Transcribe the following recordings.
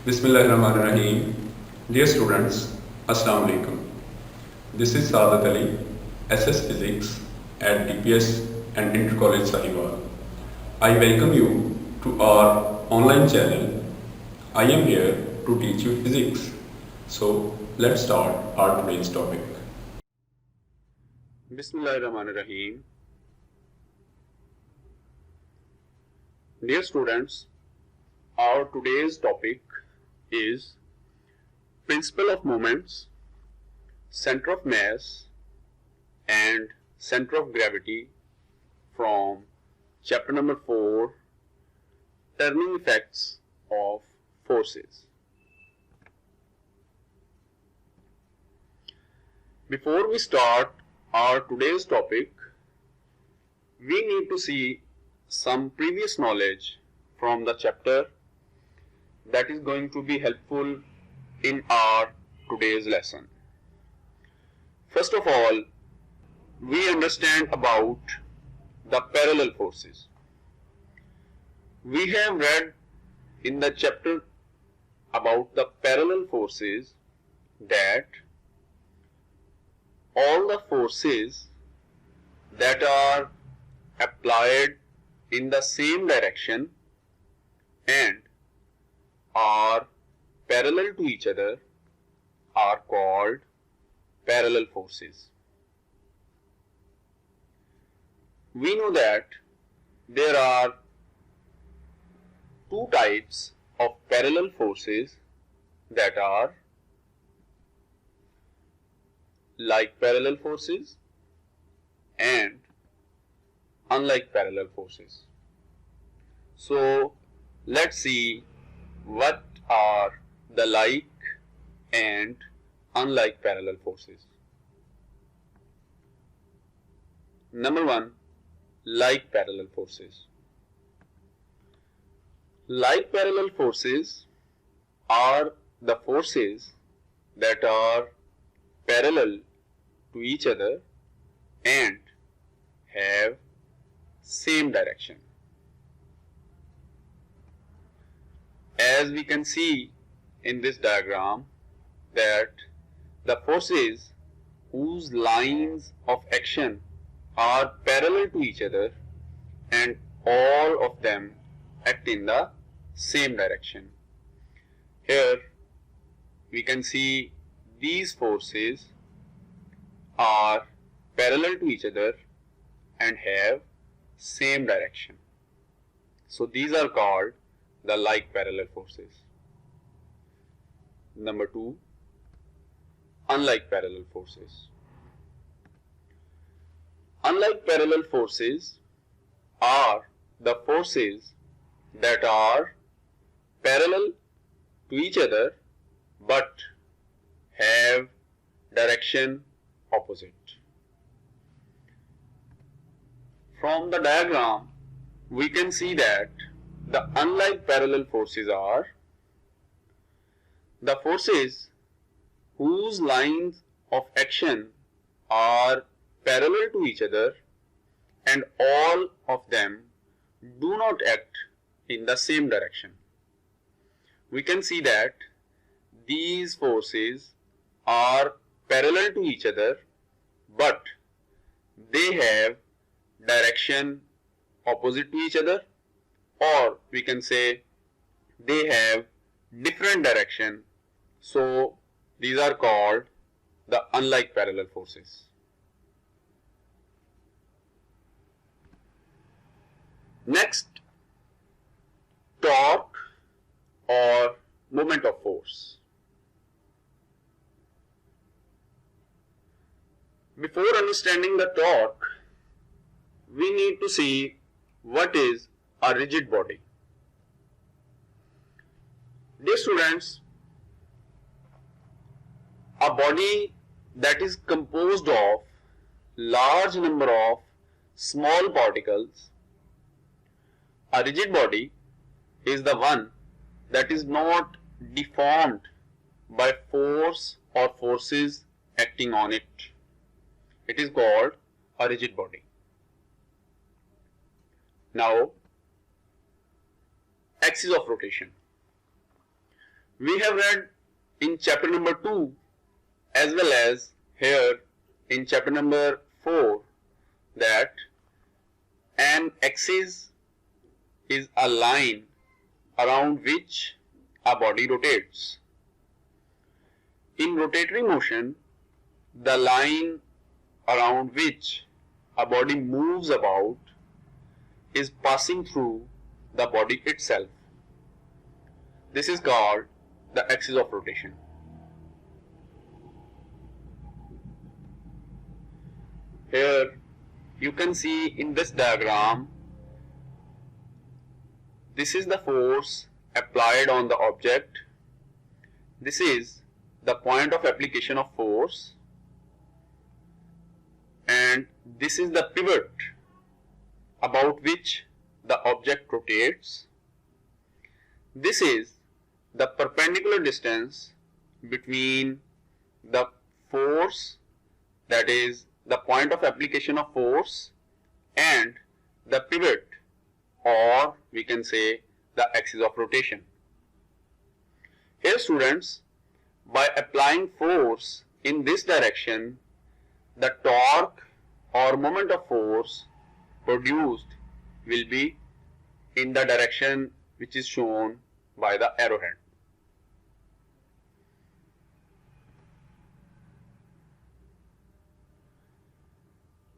Bismillahirrahmanirrahim. Dear students, Assalamu alaikum. This is Saadat Ali, SS Physics at DPS and Intercollege Sahiwal. I welcome you to our online channel. I am here to teach you physics. So let's start our today's topic. Bismillahirrahmanirrahim. Dear students, our today's topic is principle of moments, center of mass and center of gravity from chapter number 4, turning effects of forces. Before we start our today's topic, we need to see some previous knowledge from the chapter that is going to be helpful in our today's lesson. First of all, we understand about the parallel forces. We have read in the chapter about the parallel forces that all the forces that are applied in the same direction and are parallel to each other are called parallel forces. We know that there are two types of parallel forces, that are like parallel forces and unlike parallel forces. So let's see what are the like and unlike parallel forces. Number 1, like parallel forces. Like parallel forces are the forces that are parallel to each other and have same direction. As we can see in this diagram, that the forces whose lines of action are parallel to each other and all of them act in the same direction. Here we can see these forces are parallel to each other and have same direction. So these are called the like parallel forces. Number 2, unlike parallel forces. Unlike parallel forces are the forces that are parallel to each other but have direction opposite. From the diagram, we can see that the unlike parallel forces are the forces whose lines of action are parallel to each other and all of them do not act in the same direction. We can see that these forces are parallel to each other but they have direction opposite to each other, or we can say they have different direction. So these are called the unlike parallel forces. Next, torque or moment of force. Before understanding the torque, we need to see what is a rigid body. Dear students, a body that is composed of large number of small particles, a rigid body is the one that is not deformed by force or forces acting on it. It is called a rigid body. Now, axis of rotation. We have read in chapter number 2 as well as here in chapter number 4 that an axis is a line around which a body rotates. In rotatory motion, the line around which a body moves about is passing through the body itself. This is called the axis of rotation. Here you can see in this diagram, this is the force applied on the object. This is the point of application of force, and this is the pivot about which the object rotates. This is the perpendicular distance between the force, that is the point of application of force, and the pivot, or we can say the axis of rotation. Here students, by applying force in this direction, the torque or moment of force produced will be in the direction which is shown by the arrowhead.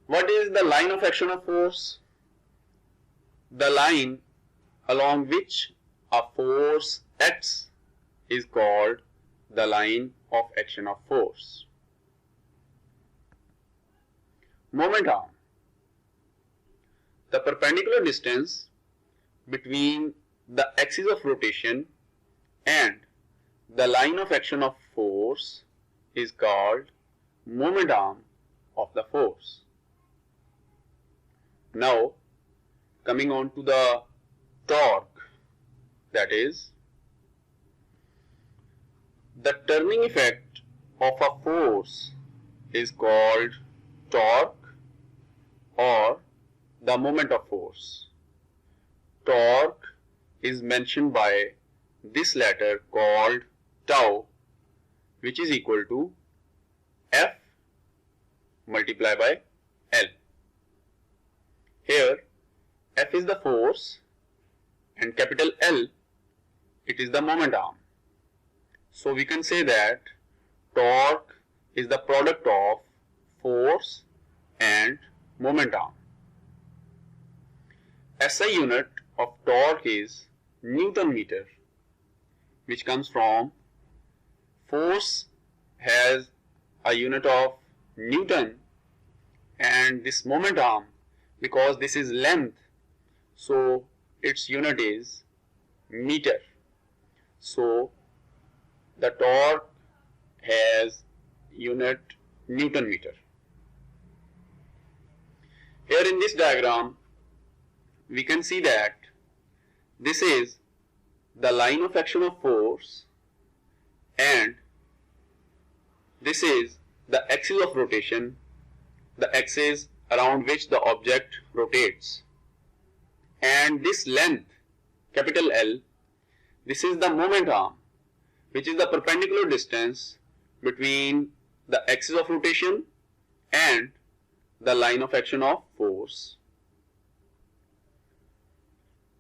What is the line of action of force? The line along which a force acts is called the line of action of force. Moment arm. The perpendicular distance between the axis of rotation and the line of action of force is called moment arm of the force. Now, coming on to the torque, that is, the turning effect of a force is called torque or the moment of force. Torque is mentioned by this letter called tau, which is equal to F multiplied by L. Here F is the force and capital L, it is the moment arm. So we can say that torque is the product of force and moment arm. SI unit of torque is Newton meter, which comes from force has a unit of Newton, and this moment arm, because this is length, so its unit is meter. So the torque has unit Newton meter. Here in this diagram, we can see that this is the line of action of force and this is the axis of rotation, the axis around which the object rotates. And this length, capital L, this is the moment arm, which is the perpendicular distance between the axis of rotation and the line of action of force.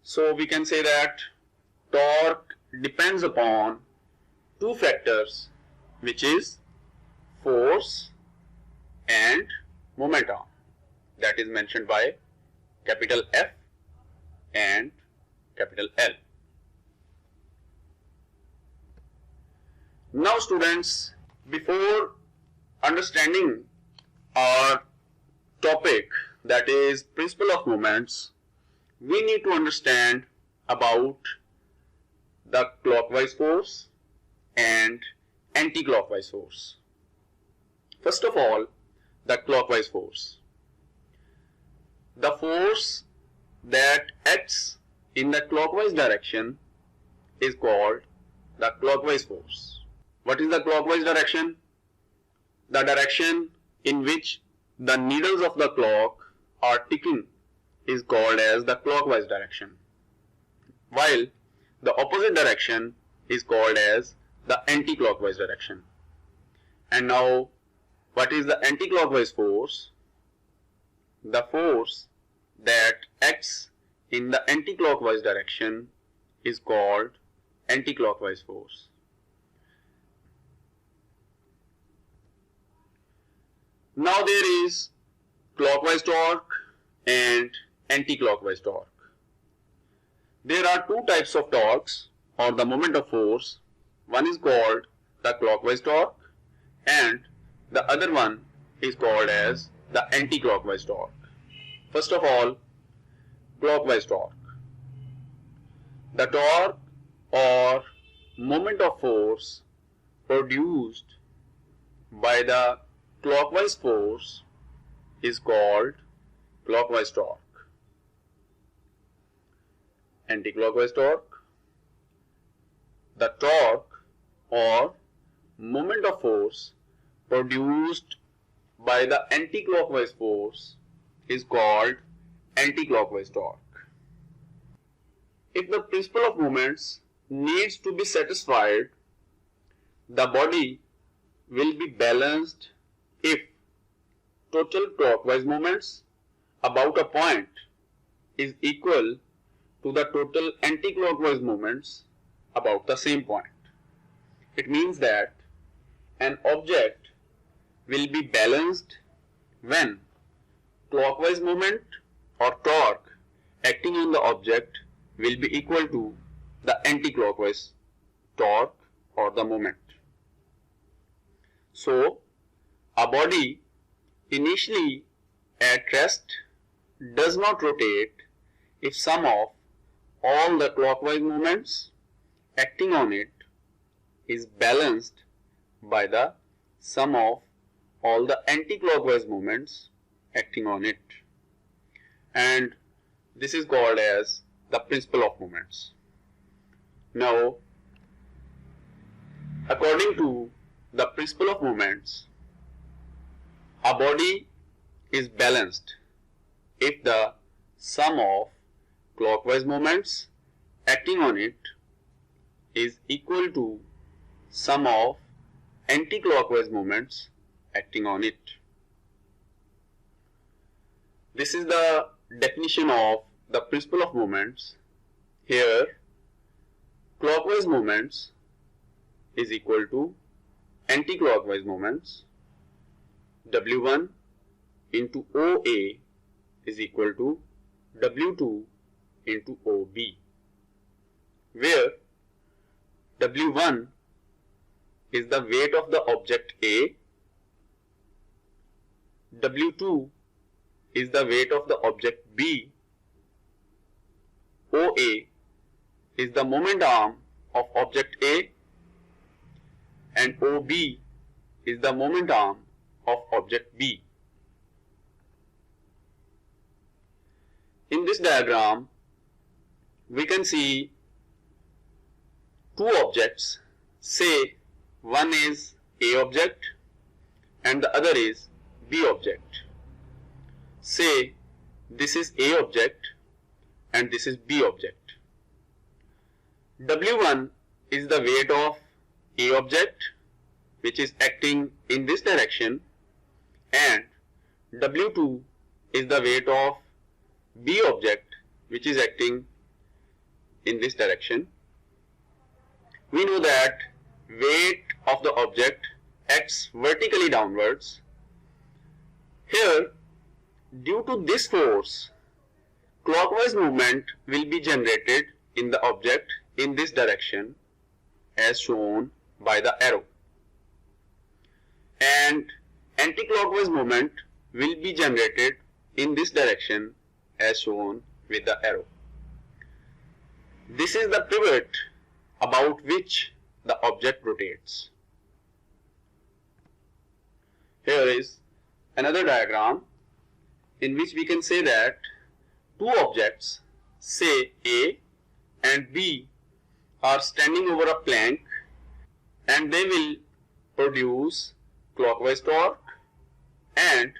So we can say that torque depends upon two factors, which is force and moment arm, that is mentioned by capital F and capital L. Now students, before understanding our topic, that is principle of moments, we need to understand about the clockwise force and anti-clockwise force. First of all, the clockwise force. The force that acts in the clockwise direction is called the clockwise force. What is the clockwise direction? The direction in which the needles of the clock are ticking is called as the clockwise direction, while the opposite direction is called as the anti-clockwise direction. And now, what is the anti-clockwise force? The force that acts in the anti-clockwise direction is called anti-clockwise force. Now there is clockwise torque and anti-clockwise torque. There are two types of torques or the moment of force. One is called the clockwise torque and the other one is called as the anti-clockwise torque. First of all, clockwise torque. The torque or moment of force produced by the clockwise force is called clockwise torque. Anti-clockwise torque. The torque or moment of force produced by the anti-clockwise force is called anti-clockwise torque. If the principle of moments needs to be satisfied, the body will be balanced if total clockwise moments about a point is equal to the total anti-clockwise moments about the same point. It means that an object will be balanced when clockwise moment or torque acting on the object will be equal to the anti-clockwise torque or the moment. So, a body initially at rest does not rotate if sum of all the clockwise moments acting on it is balanced by the sum of all the anti-clockwise moments acting on it. And this is called as the principle of moments. Now, according to the principle of moments, a body is balanced if the sum of clockwise moments acting on it is equal to sum of anti-clockwise moments acting on it. This is the definition of the principle of moments. Here, clockwise moments is equal to anti-clockwise moments. W1 into OA is equal to W2 into OB, where W1 is the weight of the object A, W2 is the weight of the object B, OA is the moment arm of object A, and OB is the moment arm of object B. In this diagram, we can see two objects. Say one is A object and the other is B object. Say this is A object and this is B object. W1 is the weight of A object which is acting in this direction, and W2 is the weight of B object which is acting in this direction. We know that weight of the object acts vertically downwards. Here, due to this force, clockwise movement will be generated in the object in this direction as shown by the arrow, and anti-clockwise movement will be generated in this direction as shown with the arrow. This is the pivot about which the object rotates. Here is another diagram in which we can say that two objects, say A and B, are standing over a plank and they will produce clockwise torque and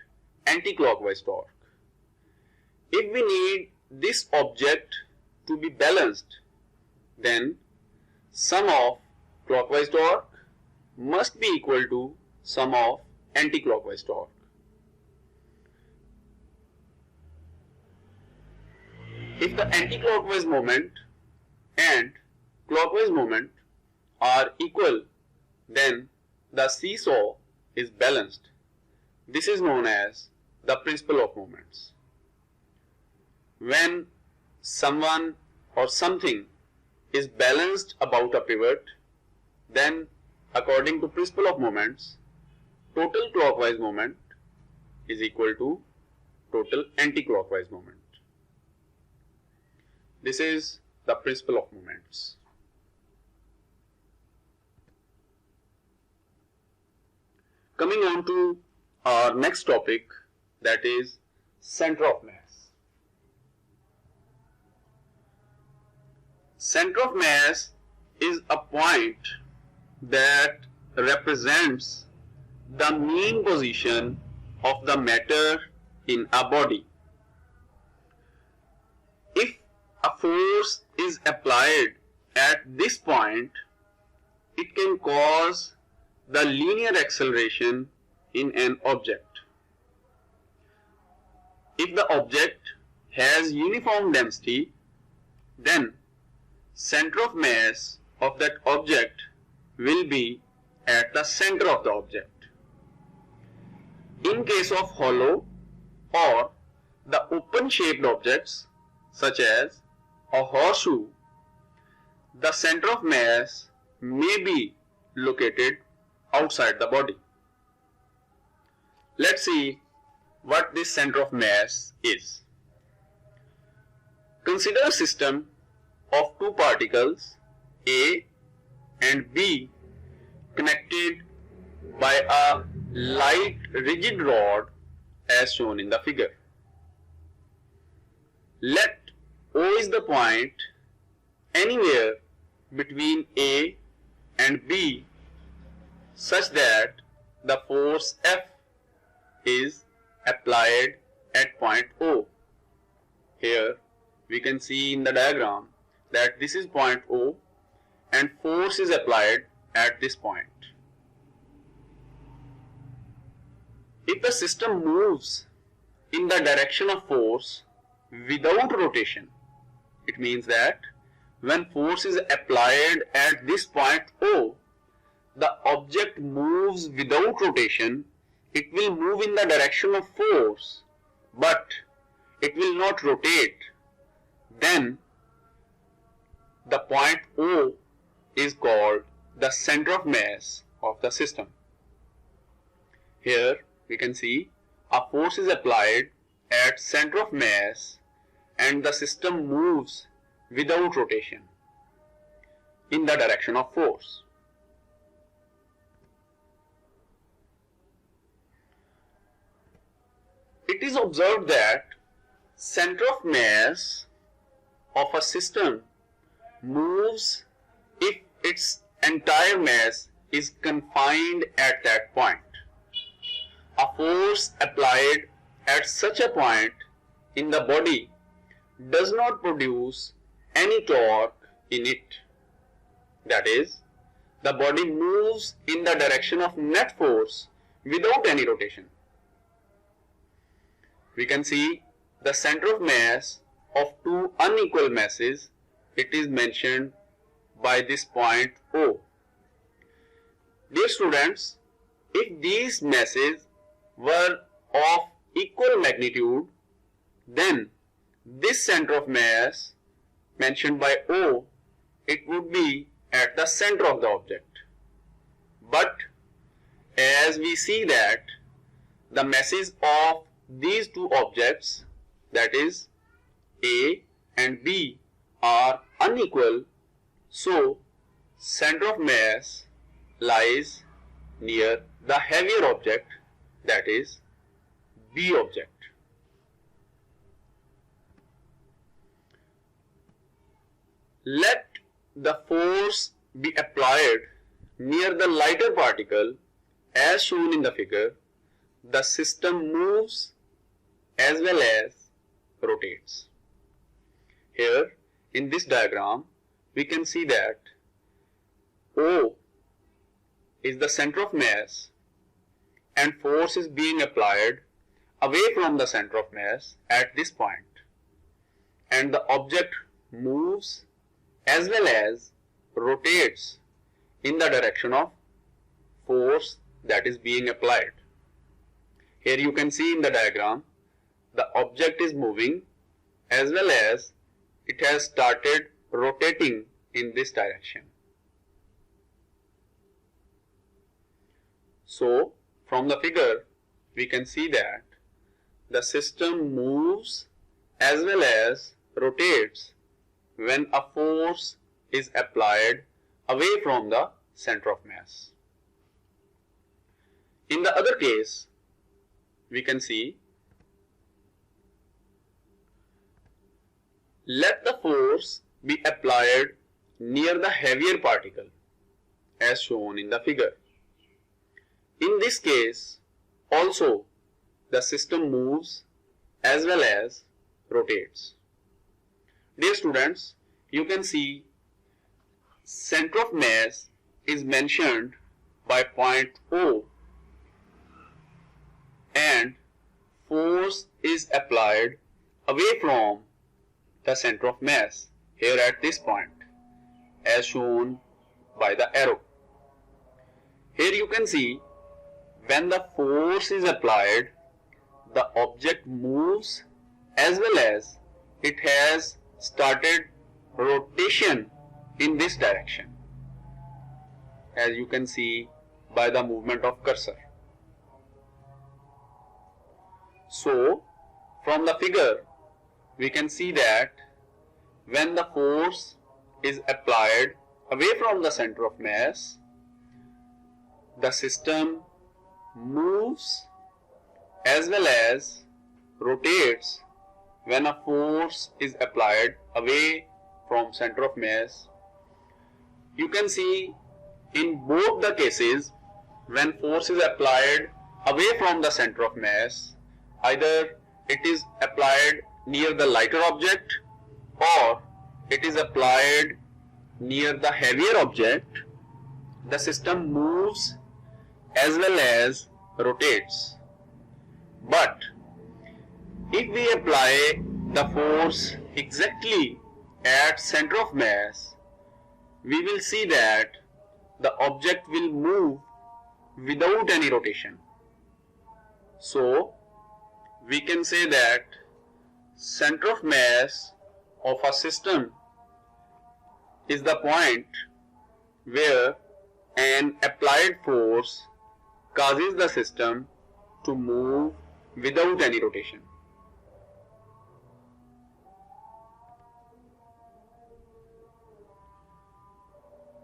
anti-clockwise torque. If we need this object to be balanced, then sum of clockwise torque must be equal to sum of anti-clockwise torque. If the anti-clockwise moment and clockwise moment are equal, then the seesaw is balanced. This is known as the principle of moments. When someone or something is balanced about a pivot, then according to principle of moments, total clockwise moment is equal to total anti-clockwise moment. This is the principle of moments. Coming on to our next topic, that is center of mass. Center of mass is a point that represents the mean position of the matter in a body. If a force is applied at this point, it can cause the linear acceleration in an object. If the object has uniform density, then center of mass of that object will be at the center of the object. In case of hollow or the open shaped objects such as a horseshoe, the center of mass may be located outside the body. Let's see what this center of mass is. Consider a system of two particles A and B connected by a light rigid rod as shown in the figure. Let O is the point anywhere between A and B such that the force F is applied at point O. Here we can see in the diagram that this is point O and force is applied at this point. If the system moves in the direction of force without rotation, it means that when force is applied at this point O, the object moves without rotation. It will move in the direction of force, but it will not rotate. Then the point O is called the center of mass of the system. Here we can see a force is applied at center of mass and the system moves without rotation in the direction of force. It is observed that center of mass of a system moves if its entire mass is confined at that point. A force applied at such a point in the body does not produce any torque in it. That is, the body moves in the direction of net force without any rotation. We can see the center of mass of two unequal masses. It is mentioned by this point O. Dear students, if these masses were of equal magnitude, then this center of mass mentioned by O, it would be at the center of the object. But as we see that the masses of these two objects, that is A and B, are unequal, so center of mass lies near the heavier object, that is B object. Let the force be applied near the lighter particle as shown in the figure. The system moves as well as rotates. Here in this diagram we can see that O is the center of mass and force is being applied away from the center of mass at this point, and the object moves as well as rotates in the direction of force that is being applied. Here you can see in the diagram the object is moving as well as it has started rotating in this direction. So from the figure we can see that the system moves as well as rotates when a force is applied away from the center of mass. In the other case, we can see, let the force be applied near the heavier particle as shown in the figure. In this case, also the system moves as well as rotates. Dear students, you can see center of mass is mentioned by point O and force is applied away from the center of mass here at this point as shown by the arrow. Here you can see when the force is applied, the object moves as well as it has started rotation in this direction, as you can see by the movement of cursor. So from the figure we can see that when the force is applied away from the center of mass, the system moves as well as rotates when a force is applied away from center of mass. You can see in both the cases when force is applied away from the center of mass, either it is applied near the lighter object or it is applied near the heavier object, the system moves as well as rotates. But if we apply the force exactly at center of mass, we will see that the object will move without any rotation. So we can say that center of mass of a system is the point where an applied force causes the system to move without any rotation.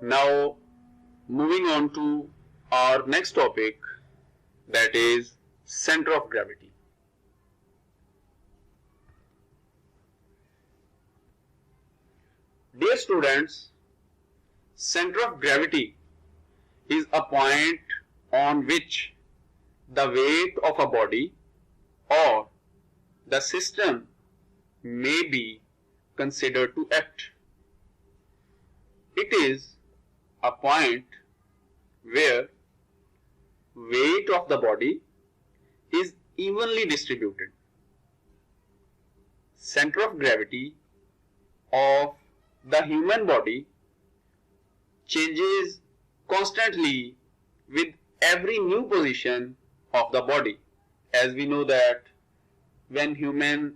Now moving on to our next topic, that is center of gravity. Dear students, center of gravity is a point on which the weight of a body or the system may be considered to act. It is a point where weight of the body is evenly distributed. Center of gravity of the human body changes constantly with every new position of the body. As we know that when humans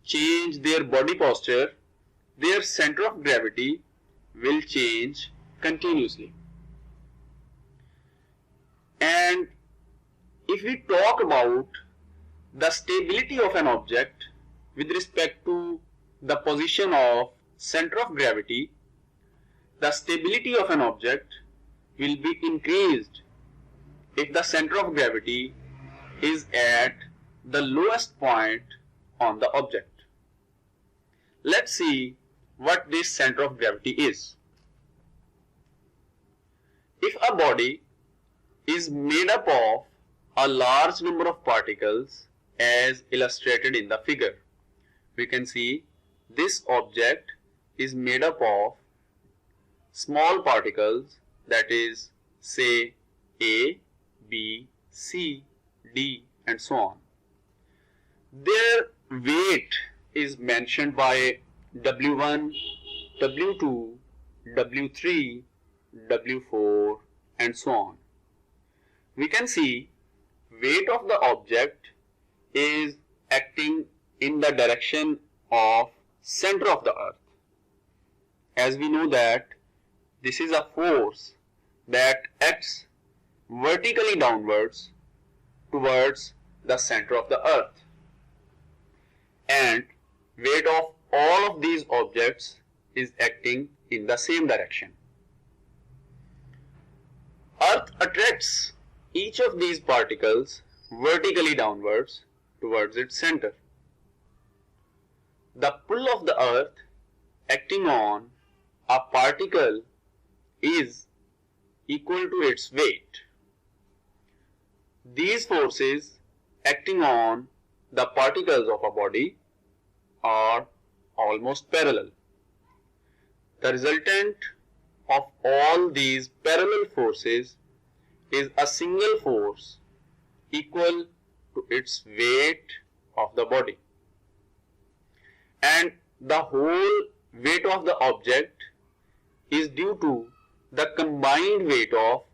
change their body posture, their center of gravity will change continuously. And if we talk about the stability of an object with respect to the position of center of gravity, the stability of an object will be increased if the center of gravity is at the lowest point on the object. Let's see what this center of gravity is. If a body is made up of a large number of particles as illustrated in the figure, we can see this object is made up of small particles that is, say A, B, C, D, and so on. Their weight is mentioned by W1, W2, W3, W4, and so on. We can see weight of the object is acting in the direction of center of the earth. As we know that this is a force that acts vertically downwards towards the center of the earth, and weight of all of these objects is acting in the same direction. Earth attracts each of these particles vertically downwards towards its center. The pull of the earth acting on a particle is equal to its weight. These forces acting on the particles of a body are almost parallel. The resultant of all these parallel forces is a single force equal to its weight of the body, and the whole weight of the object is due to the combined weight of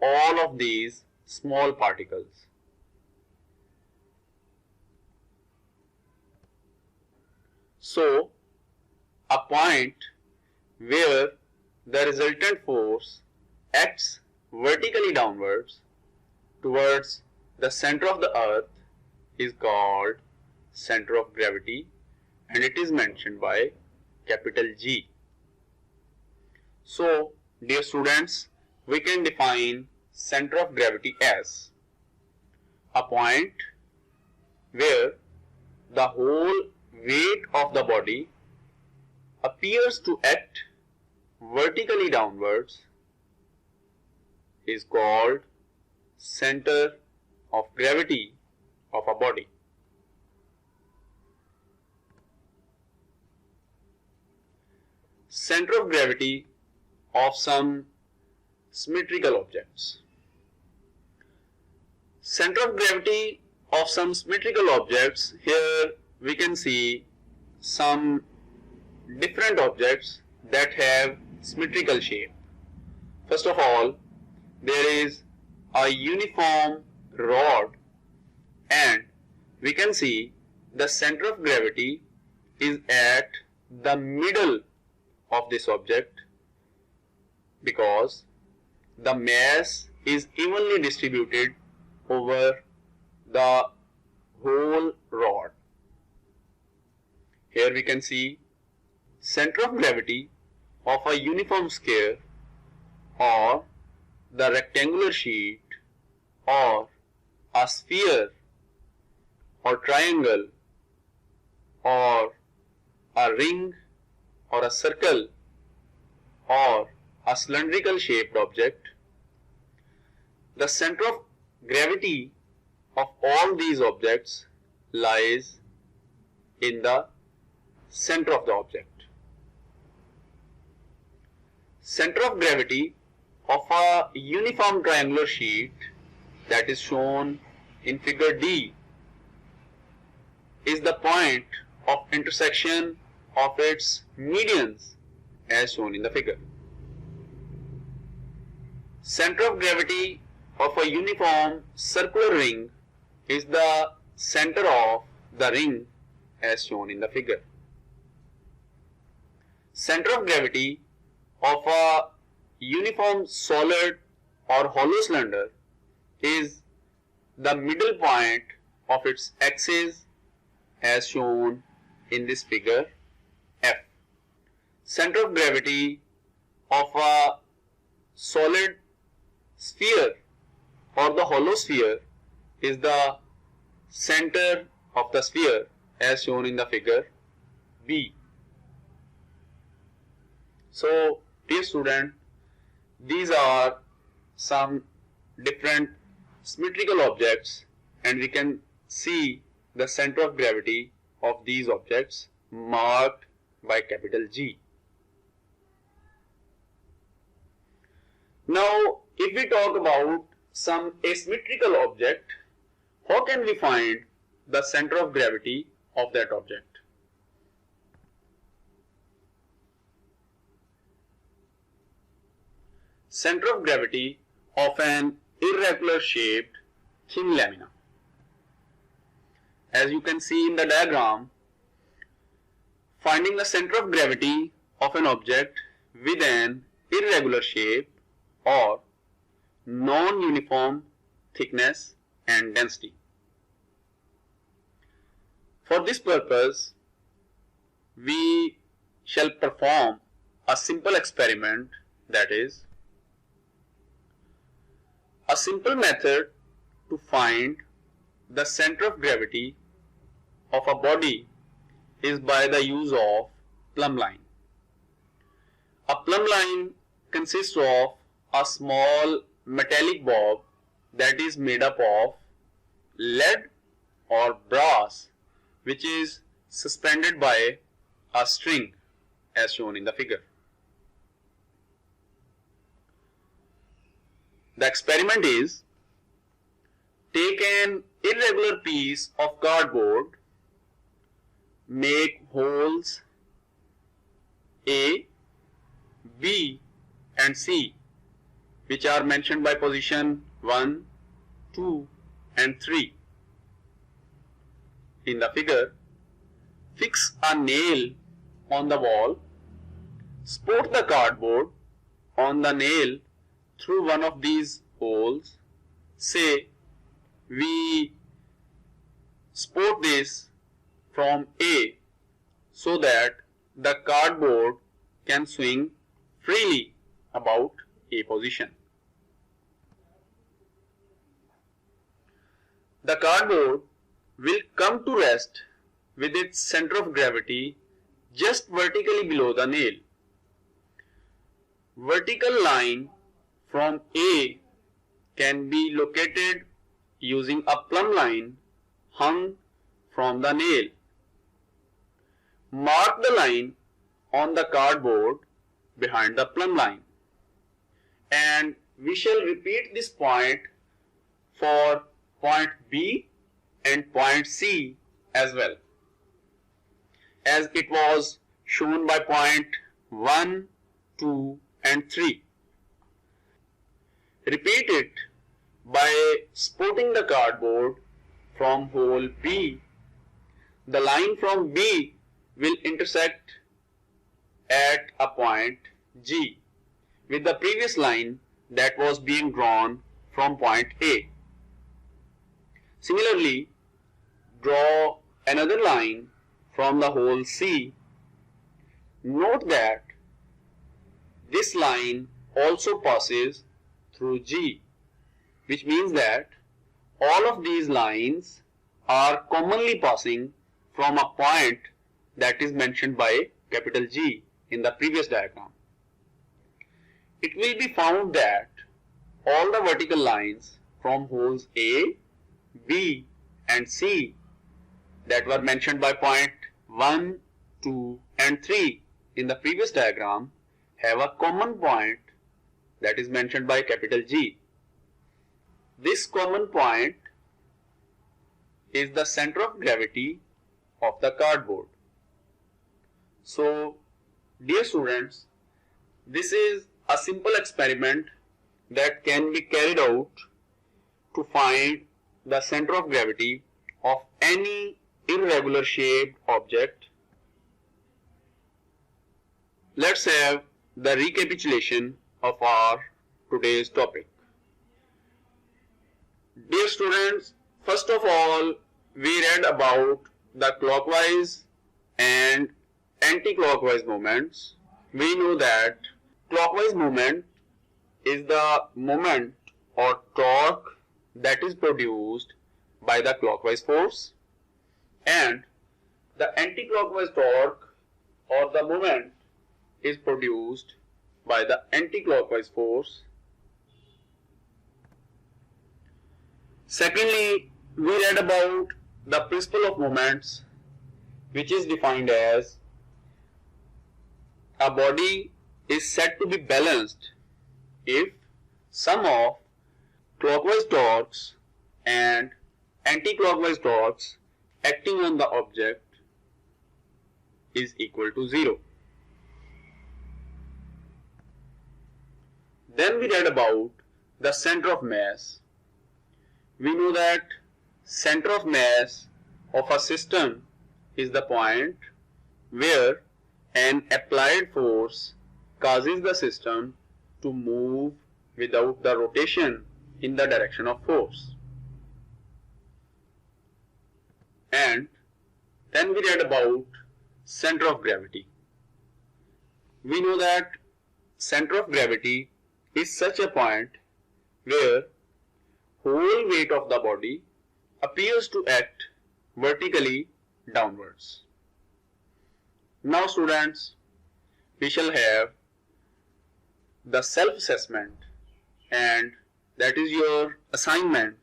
all of these small particles. So, a point where the resultant force acts vertically downwards towards the center of the earth is called center of gravity, and it is mentioned by capital G. So, dear students, we can define center of gravity as a point where the whole weight of the body appears to act vertically downwards is called center of gravity of a body. Center of gravity of some symmetrical objects. Center of gravity of some symmetrical objects, here we can see some different objects that have symmetrical shape. First of all, there is a uniform rod, and we can see the center of gravity is at the middle of this object because the mass is evenly distributed over the whole rod. Here we can see center of gravity of a uniform sphere or the rectangular sheet or a sphere or triangle or a ring or a circle or a cylindrical shaped object. The center of gravity of all these objects lies in the center of the object. Center of gravity of a uniform triangular sheet that is shown in figure D is the point of intersection of its medians as shown in the figure. Center of gravity of a uniform circular ring is the center of the ring as shown in the figure. Center of gravity of a uniform solid or hollow cylinder is the middle point of its axis as shown in this figure F. Center of gravity of a solid sphere or the hollow sphere is the center of the sphere as shown in the figure B. So, dear student, these are some different symmetrical objects, and we can see the center of gravity of these objects marked by capital G. Now, if we talk about some asymmetrical object, how can we find the center of gravity of that object? Center of gravity of an irregular shaped thin lamina. As you can see in the diagram, finding the center of gravity of an object with an irregular shape or non-uniform thickness and density. For this purpose, we shall perform a simple experiment, that is, a simple method to find the center of gravity of a body is by the use of plumb line. A plumb line consists of a small metallic bob that is made up of lead or brass, which is suspended by a string as shown in the figure. The experiment is: take an irregular piece of cardboard, make holes A, B and C, which are mentioned by position 1, 2 and 3. In the figure, fix a nail on the wall, support the cardboard on the nail through one of these holes. Say we support this from A so that the cardboard can swing freely about A position. The cardboard will come to rest with its center of gravity just vertically below the nail. Vertical line from A can be located using a plumb line hung from the nail. Mark the line on the cardboard behind the plumb line, and we shall repeat this point for point B and point C as well, as it was shown by point 1, 2 and 3. Repeat it by supporting the cardboard from hole B. The line from B will intersect at a point G with the previous line that was being drawn from point A. Similarly, draw another line from the hole C. Note that this line also passes through G, which means that all of these lines are commonly passing from a point that is mentioned by capital G in the previous diagram. It will be found that all the vertical lines from holes A, B and C that were mentioned by point 1, 2 and 3 in the previous diagram have a common point that is mentioned by capital G. This common point is the center of gravity of the cardboard. So, dear students, this is a simple experiment that can be carried out to find the center of gravity of any irregular shaped object. Let's have the recapitulation of our today's topic. Dear students, first of all, we read about the clockwise and anti-clockwise moments. We know that clockwise moment is the moment or torque that is produced by the clockwise force, and the anti-clockwise torque or the moment is produced by the anti-clockwise force. Secondly, we read about the principle of moments, which is defined as a body is said to be balanced if sum of clockwise torques and anti-clockwise torques acting on the object is equal to 0. Then we read about the center of mass. We know that center of mass of a system is the point where an applied force causes the system to move without the rotation in the direction of force. And then we read about center of gravity. We know that center of gravity is such a point where whole weight of the body appears to act vertically downwards. Now students, we shall have the self-assessment, and that is your assignment.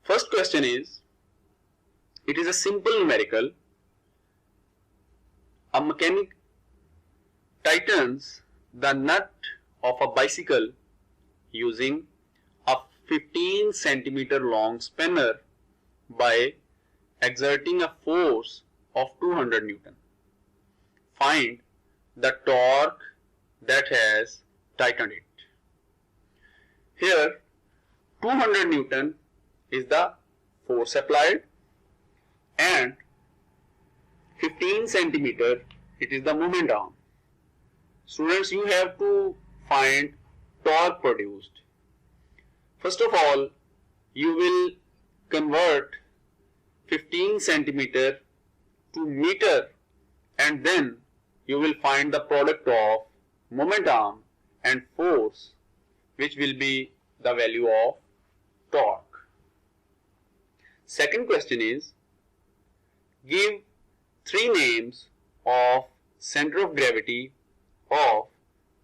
First question is, it is a simple numerical. A mechanic tightens the nut of a bicycle using a 15 centimeter long spanner by exerting a force of 200 Newton. Find the torque that has tightened it. Here 200 Newton is the force applied and 15 centimeter it is the moment arm. Students, you have to find torque produced. First of all, you will convert 15 centimeter to meter, and then you will find the product of moment arm and force, which will be the value of torque. Second question is, give 3 names of center of gravity of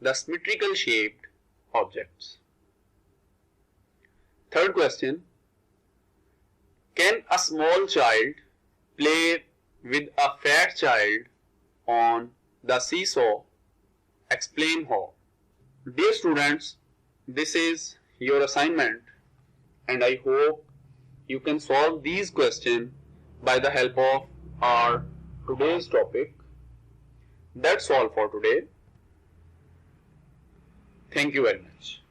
the symmetrical shaped objects. Third question, can a small child play with a fat child on the seesaw? Explain how. Dear students, this is your assignment, and I hope you can solve these questions by the help of our today's topic. That's all for today. Thank you very much.